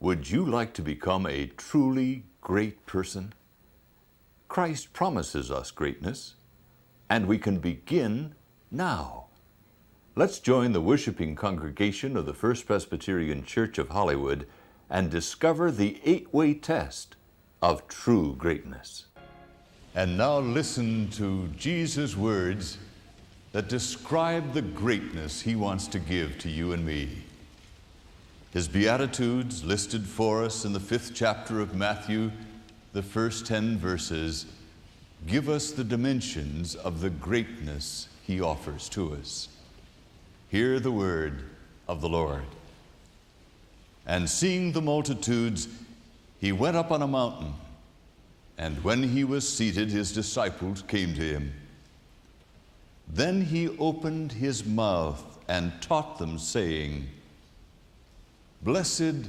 Would you like to become a truly great person? Christ promises us greatness, and we can begin now. Let's join the worshiping congregation of the First Presbyterian Church of Hollywood and discover the 8-way test of true greatness. And now listen to Jesus' words that describe the greatness he wants to give to you and me. His Beatitudes, listed for us in the 5th chapter of Matthew, the first 10 verses, give us the dimensions of the greatness he offers to us. Hear the word of the Lord. And seeing the multitudes, he went up on a mountain, and when he was seated, his disciples came to him. Then he opened his mouth and taught them, saying, Blessed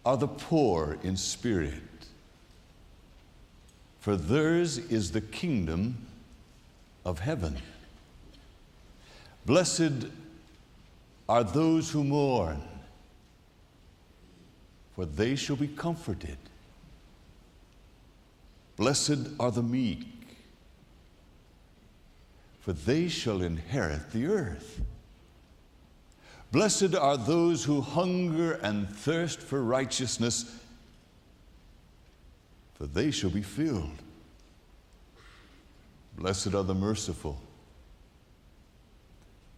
are the poor in spirit, for theirs is the kingdom of heaven. Blessed are those who mourn, for they shall be comforted. Blessed are the meek, for they shall inherit the earth. Blessed are those who hunger and thirst for righteousness, for they shall be filled. Blessed are the merciful,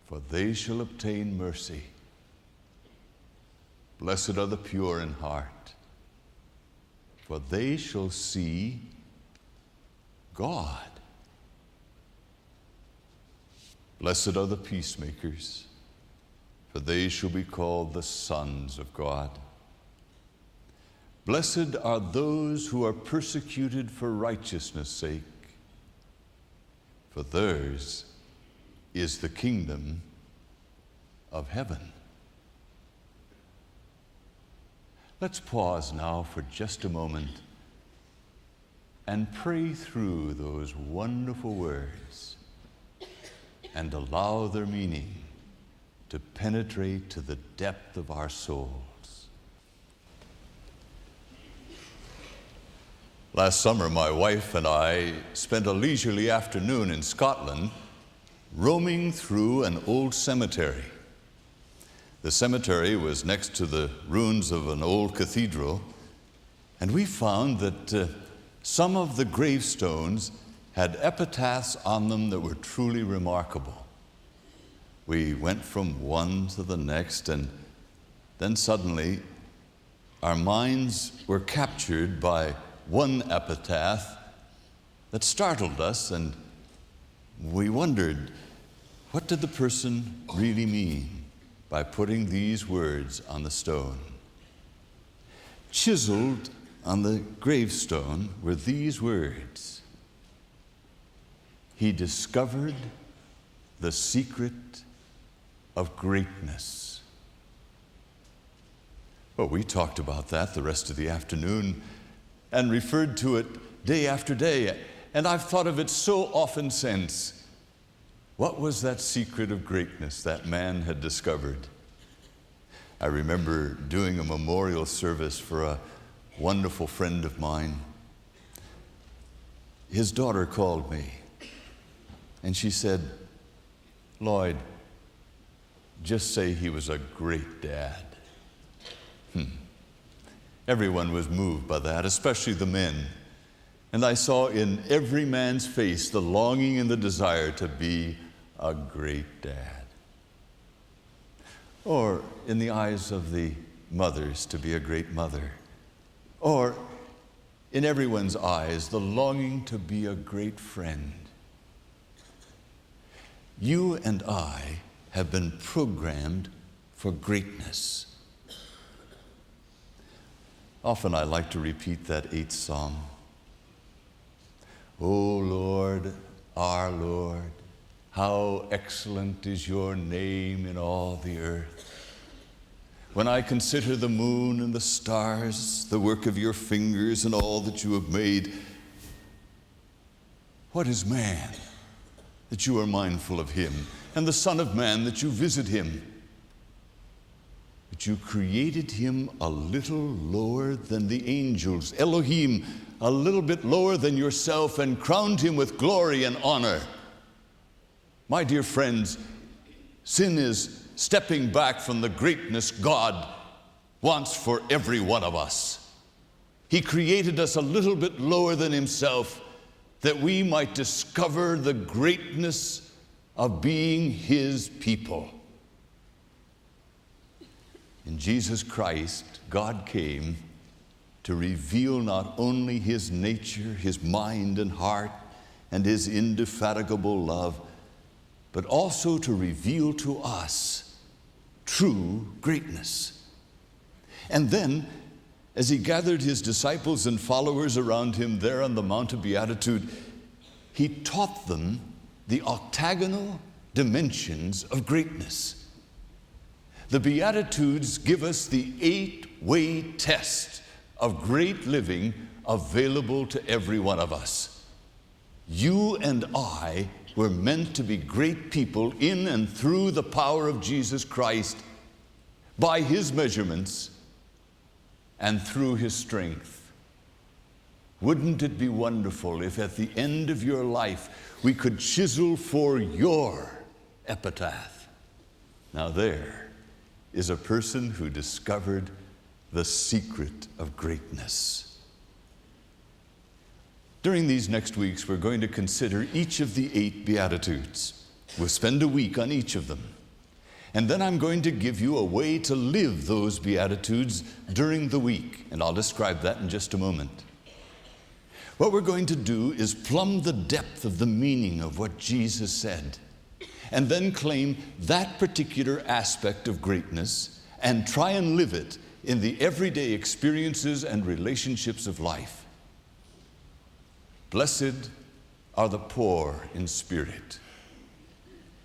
for they shall obtain mercy. Blessed are the pure in heart, for they shall see God. Blessed are the peacemakers, for they shall be called the sons of God. Blessed are those who are persecuted for righteousness' sake, for theirs is the kingdom of heaven. Let's pause now for just a moment and pray through those wonderful words and allow their meaning to penetrate to the depth of our souls. Last summer, my wife and I spent a leisurely afternoon in Scotland roaming through an old cemetery. The cemetery was next to the ruins of an old cathedral, and we found that some of the gravestones had epitaphs on them that were truly remarkable. We went from one to the next, and then suddenly our minds were captured by one epitaph that startled us, and we wondered, what did the person really mean by putting these words on the stone? Chiseled on the gravestone were these words: He discovered the secret of greatness. Well, we talked about that the rest of the afternoon and referred to it day after day, and I've thought of it so often since. What was that secret of greatness that man had discovered? I remember doing a memorial service for a wonderful friend of mine. His daughter called me, and she said, Lloyd, just say he was a great dad. Everyone was moved by that, especially the men. And I saw in every man's face the longing and the desire to be a great dad. Or in the eyes of the mothers, to be a great mother. Or in everyone's eyes, the longing to be a great friend. You and I have been programmed for greatness. Often I like to repeat that 8th Psalm. O Lord, our Lord, how excellent is your name in all the earth. When I consider the moon and the stars, the work of your fingers and all that you have made, what is man that you are mindful of him, and the Son of Man that you visit him? But you created him a little lower than the angels, Elohim, a little bit lower than yourself, and crowned him with glory and honor. My dear friends, sin is stepping back from the greatness God wants for every one of us. He created us a little bit lower than himself that we might discover the greatness of being his people. In Jesus Christ, God came to reveal not only his nature, his mind and heart, and his indefatigable love, but also to reveal to us true greatness. And then, as he gathered his disciples and followers around him there on the Mount of Beatitude, he taught them the octagonal dimensions of greatness. The Beatitudes give us the 8-way test of great living available to every one of us. You and I were meant to be great people in and through the power of Jesus Christ, by his measurements and through his strength. Wouldn't it be wonderful if at the end of your life we could chisel for your epitaph? Now there is a person who discovered the secret of greatness. During these next weeks, we're going to consider each of the 8 Beatitudes. We'll spend a week on each of them. And then I'm going to give you a way to live those Beatitudes during the week, and I'll describe that in just a moment. What we're going to do is plumb the depth of the meaning of what Jesus said, and then claim that particular aspect of greatness and try and live it in the everyday experiences and relationships of life. Blessed are the poor in spirit,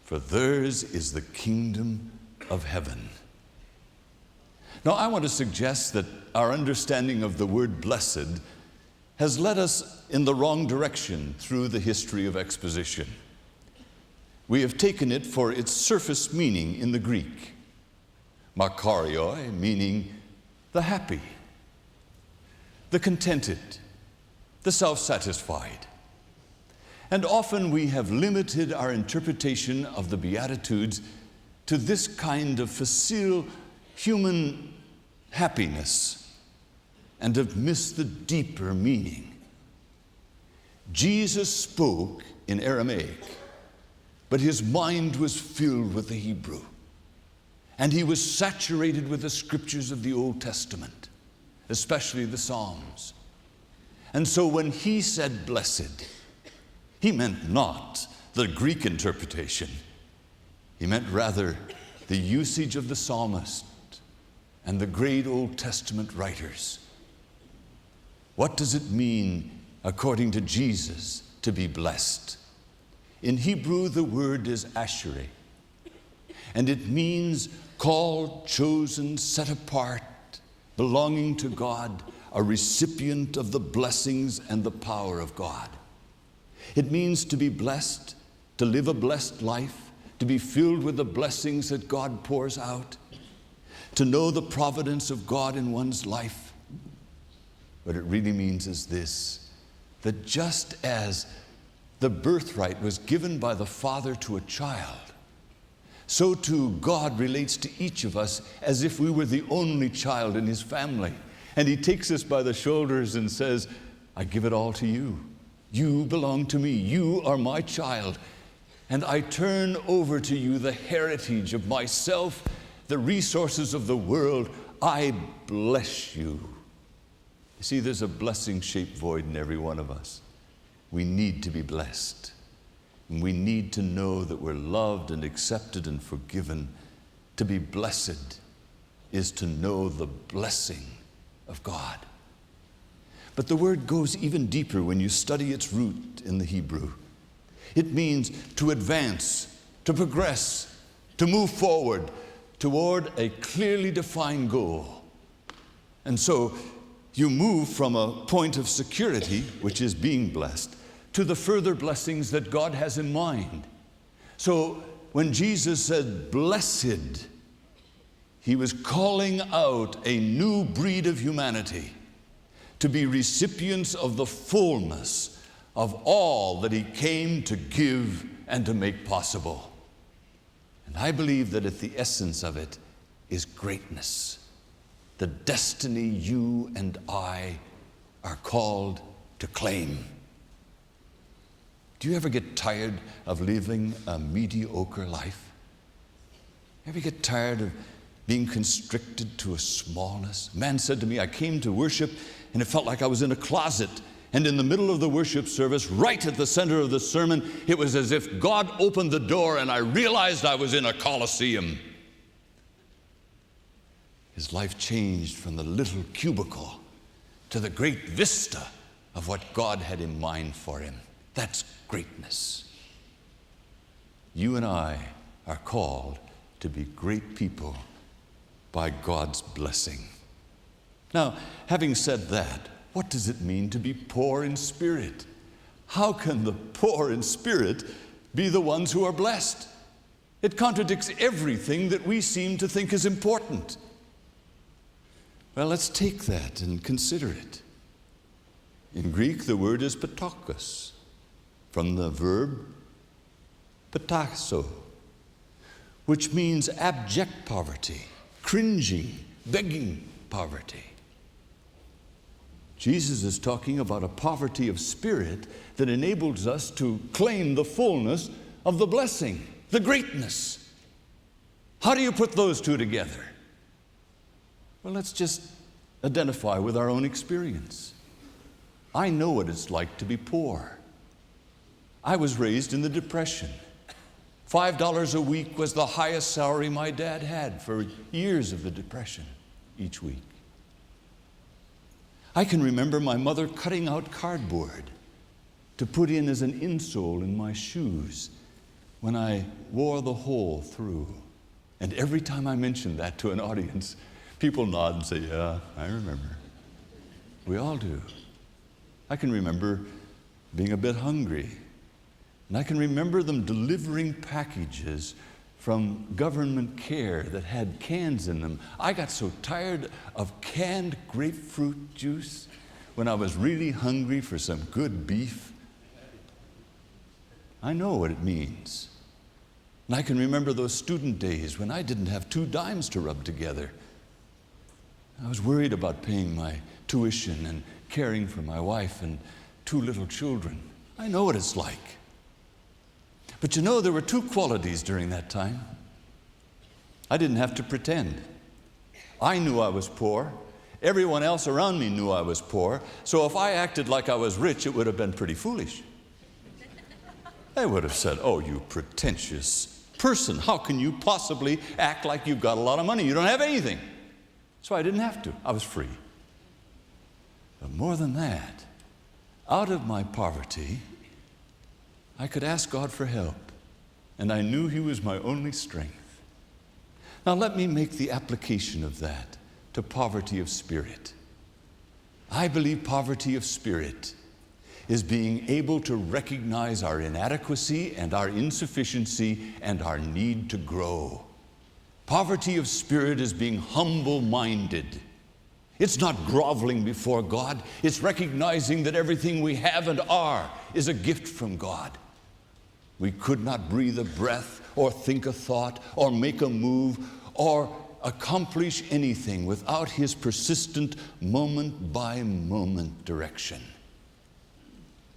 for theirs is the kingdom of heaven. Now, I want to suggest that our understanding of the word blessed has led us in the wrong direction through the history of exposition. We have taken it for its surface meaning in the Greek. Makarioi, meaning the happy, the contented, the self-satisfied. And often we have limited our interpretation of the Beatitudes to this kind of facile human happiness and have missed the deeper meaning. Jesus spoke in Aramaic, but his mind was filled with the Hebrew. And he was saturated with the scriptures of the Old Testament, especially the Psalms. And so when he said blessed, he meant not the Greek interpretation. He meant rather the usage of the psalmist and the great Old Testament writers. What does it mean, according to Jesus, to be blessed? In Hebrew, the word is ashereh, and it means called, chosen, set apart, belonging to God, a recipient of the blessings and the power of God. It means to be blessed, to live a blessed life, to be filled with the blessings that God pours out, to know the providence of God in one's life. What it really means is this, that just as the birthright was given by the father to a child, so too God relates to each of us as if we were the only child in his family. And he takes us by the shoulders and says, I give it all to you. You belong to me. You are my child. And I turn over to you the heritage of myself, the resources of the world. I bless you. You see, there's a blessing-shaped void in every one of us. We need to be blessed. And we need to know that we're loved and accepted and forgiven. To be blessed is to know the blessing of God. But the word goes even deeper when you study its root in the Hebrew. It means to advance, to progress, to move forward toward a clearly defined goal. And so you move from a point of security, which is being blessed, to the further blessings that God has in mind. So when Jesus said, blessed, He was calling out a new breed of humanity to be recipients of the fullness of all that he came to give and to make possible. And I believe that at the essence of it is greatness, the destiny you and I are called to claim. Do you ever get tired of living a mediocre life? Ever get tired of being constricted to a smallness? A man said to me, I came to worship and it felt like I was in a closet. And in the middle of the worship service, right at the center of the sermon, it was as if God opened the door and I realized I was in a coliseum. His life changed from the little cubicle to the great vista of what God had in mind for him. That's greatness. You and I are called to be great people by God's blessing. Now, having said that, what does it mean to be poor in spirit? How can the poor in spirit be the ones who are blessed? It contradicts everything that we seem to think is important. Well, let's take that and consider it. In Greek, the word is patokos, from the verb patasso, which means abject poverty, cringing, begging poverty. Jesus is talking about a poverty of spirit that enables us to claim the fullness of the blessing, the greatness. How do you put those two together? Well, let's just identify with our own experience. I know what it's like to be poor. I was raised in the Depression. $5 a week was the highest salary my dad had for years of the Depression each week. I can remember my mother cutting out cardboard to put in as an insole in my shoes when I wore the hole through. And every time I mention that to an audience, people nod and say, yeah, I remember. We all do. I can remember being a bit hungry. And I can remember them delivering packages from government care that had cans in them. I got so tired of canned grapefruit juice when I was really hungry for some good beef. I know what it means. And I can remember those student days when I didn't have 2 dimes to rub together. I was worried about paying my tuition and caring for my wife and 2 little children. I know what it's like. But you know, there were 2 qualities during that time. I didn't have to pretend. I knew I was poor. Everyone else around me knew I was poor. So if I acted like I was rich, it would have been pretty foolish. They would have said, oh, you pretentious person, how can you possibly act like you've got a lot of money? You don't have anything. So I didn't have to. I was free. But more than that, out of my poverty, I could ask God for help, and I knew He was my only strength. Now let me make the application of that to poverty of spirit. I believe poverty of spirit is being able to recognize our inadequacy and our insufficiency and our need to grow. Poverty of spirit is being humble-minded. It's not groveling before God. It's recognizing that everything we have and are is a gift from God. We could not breathe a breath or think a thought or make a move or accomplish anything without His persistent moment-by-moment direction.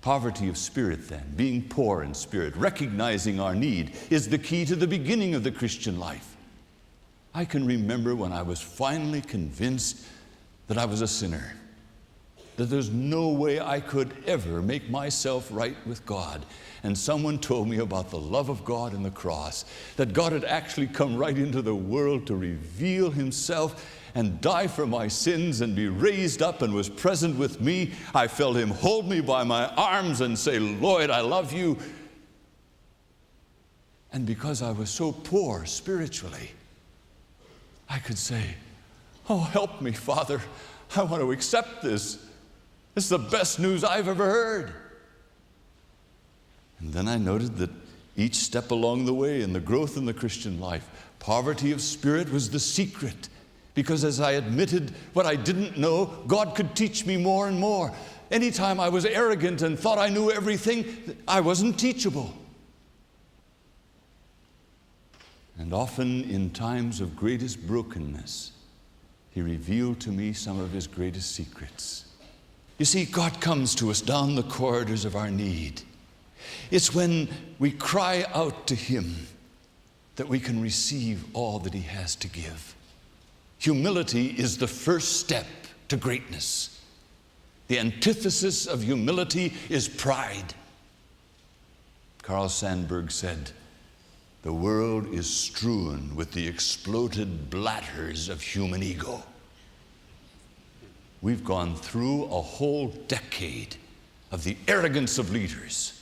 Poverty of spirit, then, being poor in spirit, recognizing our need, is the key to the beginning of the Christian life. I can remember when I was finally convinced that I was a sinner, that there's no way I could ever make myself right with God. And someone told me about the love of God and the cross, that God had actually come right into the world to reveal Himself and die for my sins and be raised up and was present with me. I felt Him hold me by my arms and say, Lloyd, I love you. And because I was so poor spiritually, I could say, oh, help me, Father. I want to accept this. This is the best news I've ever heard. And then I noted that each step along the way in the growth in the Christian life, Poverty of spirit was the secret, because as I admitted what I didn't know, God could teach me more and more. Anytime I was arrogant and thought I knew everything, I wasn't teachable. And often in times of greatest brokenness, He revealed to me some of His greatest secrets. You see, God comes to us down the corridors of our need. It's when we cry out to Him that we can receive all that He has to give. Humility is the first step to greatness. The antithesis of humility is pride. Carl Sandburg said, "The world is strewn with the exploded bladders of human ego." We've gone through a whole decade of the arrogance of leaders,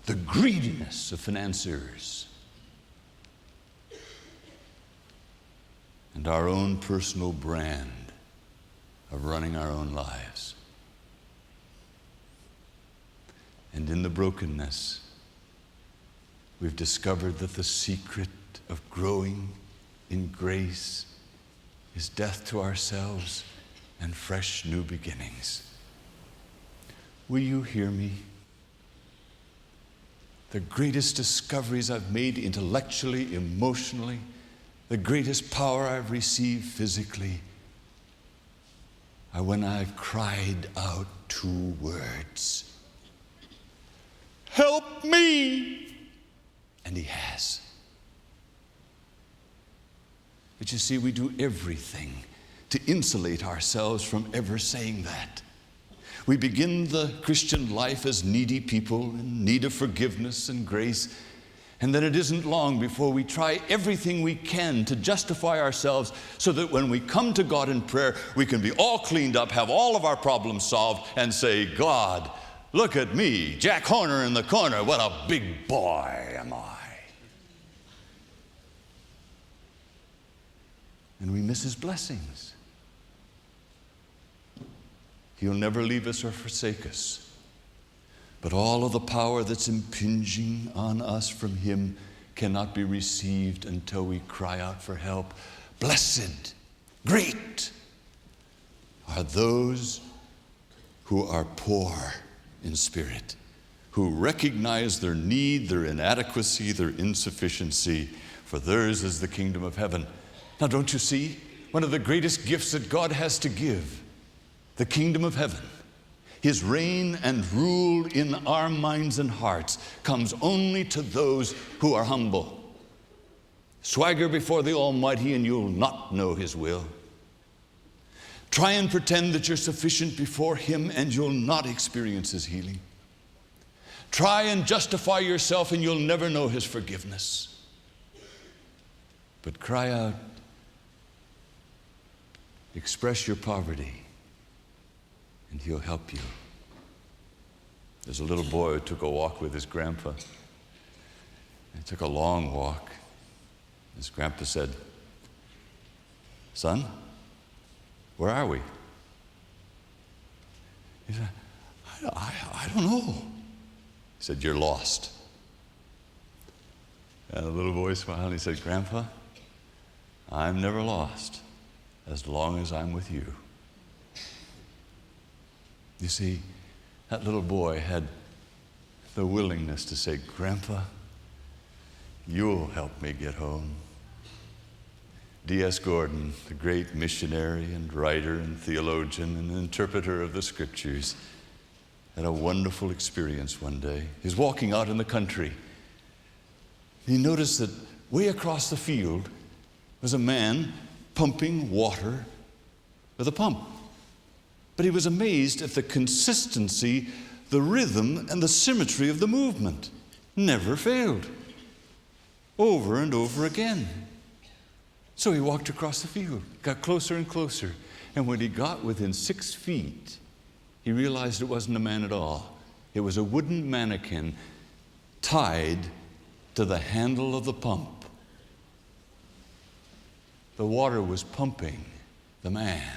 the greediness of financiers, and our own personal brand of running our own lives. And in the brokenness, we've discovered that the secret of growing in grace is death to ourselves and fresh new beginnings. Will you hear me? The greatest discoveries I've made intellectually, emotionally, the greatest power I've received physically, are when I've cried out 2 words: "Help me!" And He has. But you see, we do everything to insulate ourselves from ever saying that. We begin the Christian life as needy people in need of forgiveness and grace, and then it isn't long before we try everything we can to justify ourselves so that when we come to God in prayer, we can be all cleaned up, have all of our problems solved, and say, "God, look at me, Jack Horner in the corner, what a big boy am I." And we miss His blessings. He'll never leave us or forsake us. But all of the power that's impinging on us from Him cannot be received until we cry out for help. Blessed, great are those who are poor in spirit, who recognize their need, their inadequacy, their insufficiency, for theirs is the kingdom of heaven. Now, don't you see? One of the greatest gifts that God has to give, the kingdom of heaven, His reign and rule in our minds and hearts, comes only to those who are humble. Swagger before the Almighty and you'll not know His will. Try and pretend that you're sufficient before Him and you'll not experience His healing. Try and justify yourself and you'll never know His forgiveness. But cry out, express your poverty, and He'll help you. There's a little boy who took a walk with his grandpa. They took a long walk. His grandpa said, "Son, where are we?" He said, I don't know. He said, "You're lost." And the little boy smiled and he said, "Grandpa, I'm never lost as long as I'm with you." You see, that little boy had the willingness to say, "Grandpa, you'll help me get home." D.S. Gordon, the great missionary and writer and theologian and interpreter of the Scriptures, had a wonderful experience one day. He was walking out in the country. He noticed that way across the field was a man pumping water with a pump. But he was amazed at the consistency, the rhythm, and the symmetry of the movement. Never failed. Over and over again. So he walked across the field, got closer and closer, and when he got within 6 feet, he realized it wasn't a man at all. It was a wooden mannequin tied to the handle of the pump. The water was pumping the man.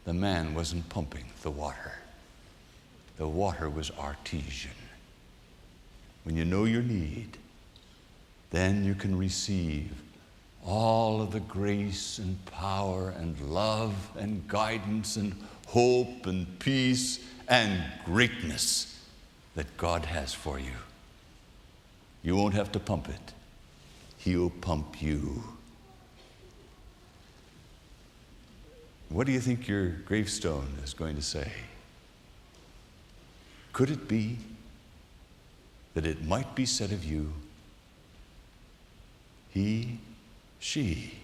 The man wasn't pumping the water. The water was artesian. When you know your need, then you can receive all of the grace and power and love and guidance and hope and peace and greatness that God has for you. You won't have to pump it. He'll pump you. What do you think your gravestone is going to say? Could it be that it might be said of you, he, she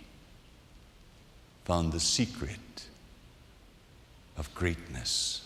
found the secret of greatness?